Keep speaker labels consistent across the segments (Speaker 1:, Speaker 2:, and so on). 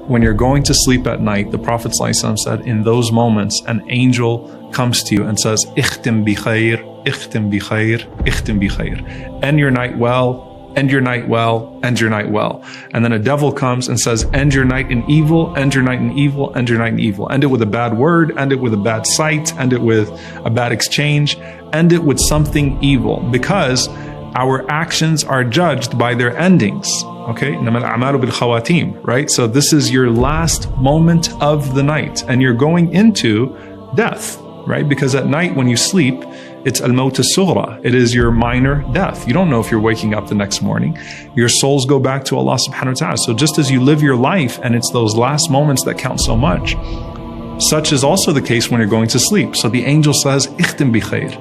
Speaker 1: when you're going to sleep at night, the Prophet ﷺ said, in those moments, an angel comes to you and says, "Ikhtim bi khair, ikhtim bi khair, ikhtim bi khair." End your night well, end your night well, end your night well. And then a devil comes and says, end your night in evil, end your night in evil, end your night in evil. End it with a bad word, end it with a bad sight, end it with a bad exchange, end it with something evil, because our actions are judged by their endings. Okay, right? So this is your last moment of the night, and you're going into death, right? Because at night when you sleep, it's al-maut as-sughra. It is your minor death. You don't know if you're waking up the next morning. Your souls go back to Allah subhanahu wa ta'ala. So just as you live your life and it's those last moments that count so much, such is also the case when you're going to sleep. So the angel says, "Ikhtim bi khair."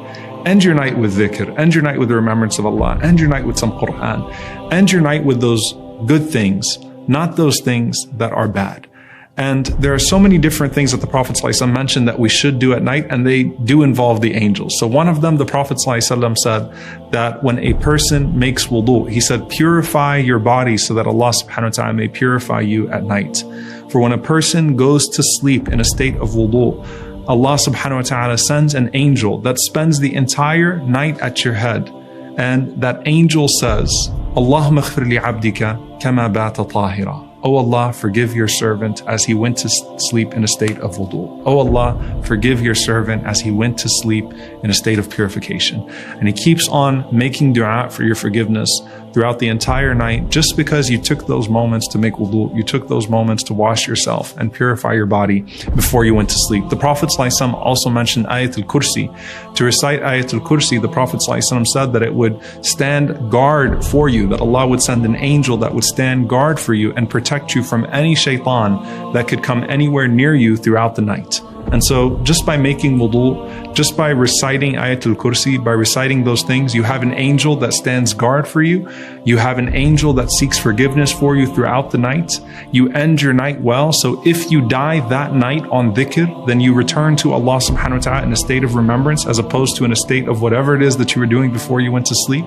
Speaker 1: End your night with dhikr, end your night with the remembrance of Allah, end your night with some Quran, end your night with those good things, not those things that are bad. And there are so many different things that the Prophet ﷺ mentioned that we should do at night, and they do involve the angels. So one of them, the Prophet ﷺ said that when a person makes wudu, he said, purify your body so that Allah subhanahu wa ta'ala may purify you at night. For when a person goes to sleep in a state of wudu, Allah subhanahu wa ta'ala sends an angel that spends the entire night at your head. And that angel says, Allahumma ighfir li abdika kama bata tahira. Oh Allah, forgive your servant as he went to sleep in a state of wudu. Oh Allah, forgive your servant as he went to sleep in a state of purification. And he keeps on making dua for your forgiveness throughout the entire night, just because you took those moments to make wudu, you took those moments to wash yourself and purify your body before you went to sleep. The Prophet ﷺ also mentioned Ayatul Kursi. To recite Ayatul Kursi, the Prophet ﷺ said that it would stand guard for you, that Allah would send an angel that would stand guard for you and protect you from any shaitan that could come anywhere near you throughout the night. And so just by making wudu, just by reciting Ayatul Kursi, by reciting those things, you have an angel that stands guard for you. You have an angel that seeks forgiveness for you throughout the night. You end your night well. So if you die that night on dhikr, then you return to Allah subhanahu wa ta'ala in a state of remembrance, as opposed to in a state of whatever it is that you were doing before you went to sleep.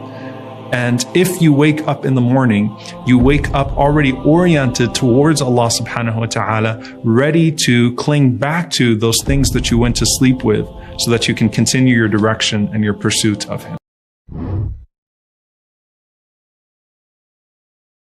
Speaker 1: And if you wake up in the morning, you wake up already oriented towards Allah subhanahu wa ta'ala, ready to cling back to those things that you went to sleep with, so that you can continue your direction and your pursuit of Him.